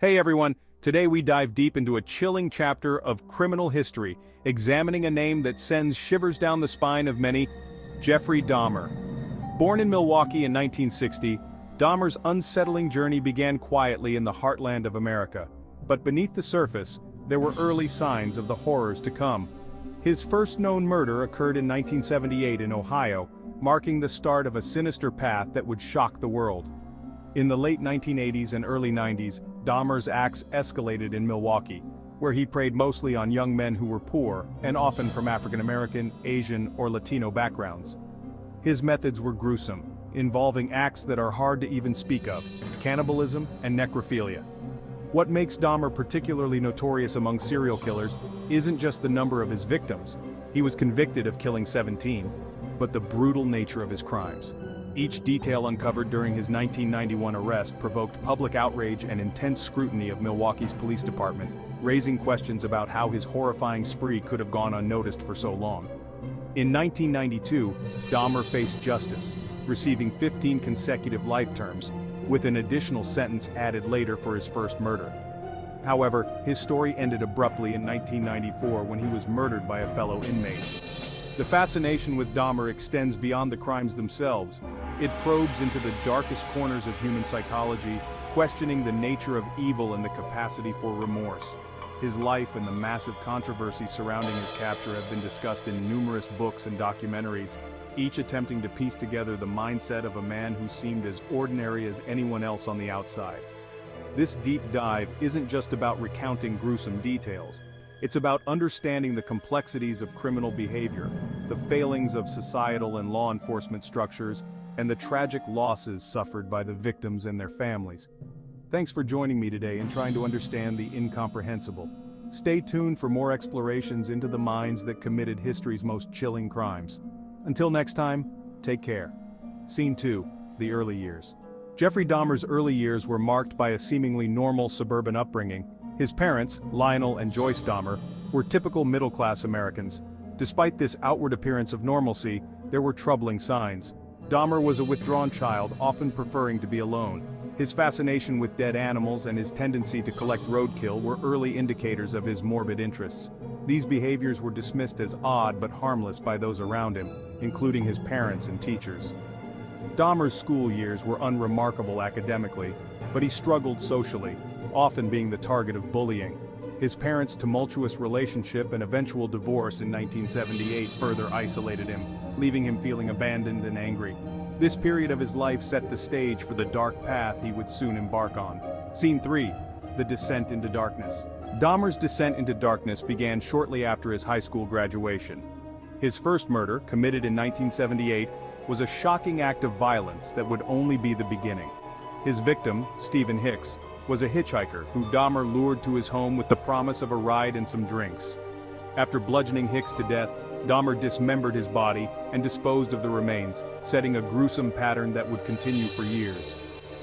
Hey everyone, today we dive deep into a chilling chapter of criminal history, examining a name that sends shivers down the spine of many, Jeffrey Dahmer. Born in Milwaukee in 1960, Dahmer's unsettling journey began quietly in the heartland of America. But beneath the surface, there were early signs of the horrors to come. His first known murder occurred in 1978 in Ohio, marking the start of a sinister path that would shock the world. In the late 1980s and early 90s, Dahmer's acts escalated in Milwaukee, where he preyed mostly on young men who were poor and often from African American, Asian, or Latino backgrounds. His methods were gruesome, involving acts that are hard to even speak of: cannibalism and necrophilia. What makes Dahmer particularly notorious among serial killers isn't just the number of his victims. He was convicted of killing 17, but the brutal nature of his crimes. Each detail uncovered during his 1991 arrest provoked public outrage and intense scrutiny of Milwaukee's police department, raising questions about how his horrifying spree could have gone unnoticed for so long. In 1992, Dahmer faced justice, receiving 15 consecutive life terms, with an additional sentence added later for his first murder. However, his story ended abruptly in 1994 when he was murdered by a fellow inmate. The fascination with Dahmer extends beyond the crimes themselves. It probes into the darkest corners of human psychology, questioning the nature of evil and the capacity for remorse. His life and the massive controversy surrounding his capture have been discussed in numerous books and documentaries, each attempting to piece together the mindset of a man who seemed as ordinary as anyone else on the outside. This deep dive isn't just about recounting gruesome details. It's about understanding the complexities of criminal behavior, the failings of societal and law enforcement structures, and the tragic losses suffered by the victims and their families. Thanks for joining me today in trying to understand the incomprehensible. Stay tuned for more explorations into the minds that committed history's most chilling crimes. Until next time, take care. Scene 2, the early years. Jeffrey Dahmer's early years were marked by a seemingly normal suburban upbringing. His parents, Lionel and Joyce Dahmer, were typical middle-class Americans. Despite this outward appearance of normalcy, there were troubling signs. Dahmer was a withdrawn child, often preferring to be alone. His fascination with dead animals and his tendency to collect roadkill were early indicators of his morbid interests. These behaviors were dismissed as odd but harmless by those around him, including his parents and teachers. Dahmer's school years were unremarkable academically, but he struggled socially, often being the target of bullying. His parents' tumultuous relationship and eventual divorce in 1978 further isolated him, leaving him feeling abandoned and angry. This period of his life set the stage for the dark path he would soon embark on. Scene 3, the descent into darkness. Dahmer's descent into darkness began shortly after his high school graduation. His first murder, committed in 1978, was a shocking act of violence that would only be the beginning. His victim, Stephen Hicks, was a hitchhiker who Dahmer lured to his home with the promise of a ride and some drinks. After bludgeoning Hicks to death, Dahmer dismembered his body and disposed of the remains, setting a gruesome pattern that would continue for years.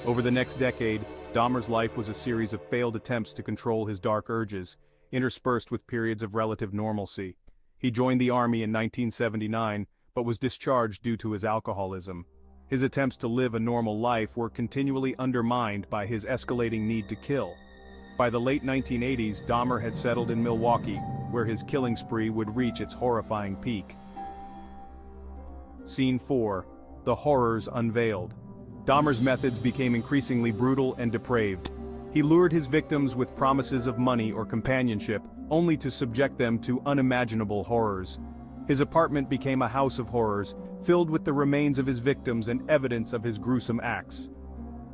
Over the next decade, Dahmer's life was a series of failed attempts to control his dark urges, interspersed with periods of relative normalcy. He joined the army in 1979, but was discharged due to his alcoholism. His attempts to live a normal life were continually undermined by his escalating need to kill. By the late 1980s, Dahmer had settled in Milwaukee, where his killing spree would reach its horrifying peak. Scene 4, the horrors unveiled. Dahmer's methods became increasingly brutal and depraved. He lured his victims with promises of money or companionship, only to subject them to unimaginable horrors. His apartment became a house of horrors, filled with the remains of his victims and evidence of his gruesome acts.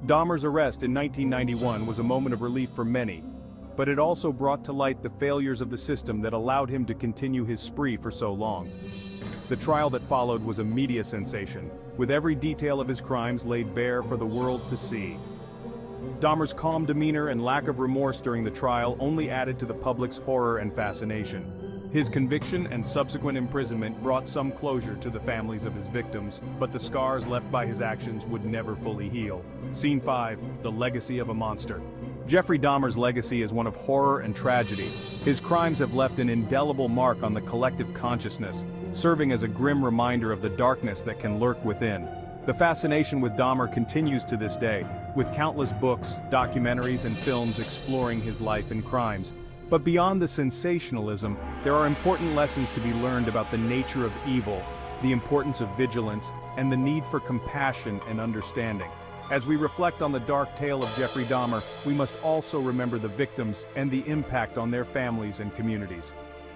Dahmer's arrest in 1991 was a moment of relief for many, but it also brought to light the failures of the system that allowed him to continue his spree for so long. The trial that followed was a media sensation, with every detail of his crimes laid bare for the world to see. Dahmer's calm demeanor and lack of remorse during the trial only added to the public's horror and fascination. His conviction and subsequent imprisonment brought some closure to the families of his victims, but the scars left by his actions would never fully heal. Scene 5, the legacy of a monster. Jeffrey Dahmer's legacy is one of horror and tragedy. His crimes have left an indelible mark on the collective consciousness, serving as a grim reminder of the darkness that can lurk within. The fascination with Dahmer continues to this day, with countless books, documentaries, and films exploring his life and crimes. But beyond the sensationalism, there are important lessons to be learned about the nature of evil, the importance of vigilance, and the need for compassion and understanding. As we reflect on the dark tale of Jeffrey Dahmer, we must also remember the victims and the impact on their families and communities.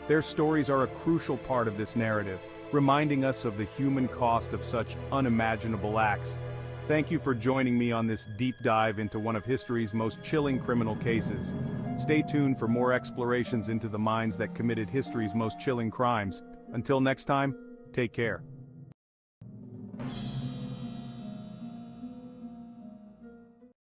Their stories are a crucial part of this narrative, reminding us of the human cost of such unimaginable acts. Thank you for joining me on this deep dive into one of history's most chilling criminal cases. Stay tuned for more explorations into the minds that committed history's most chilling crimes. Until next time, take care.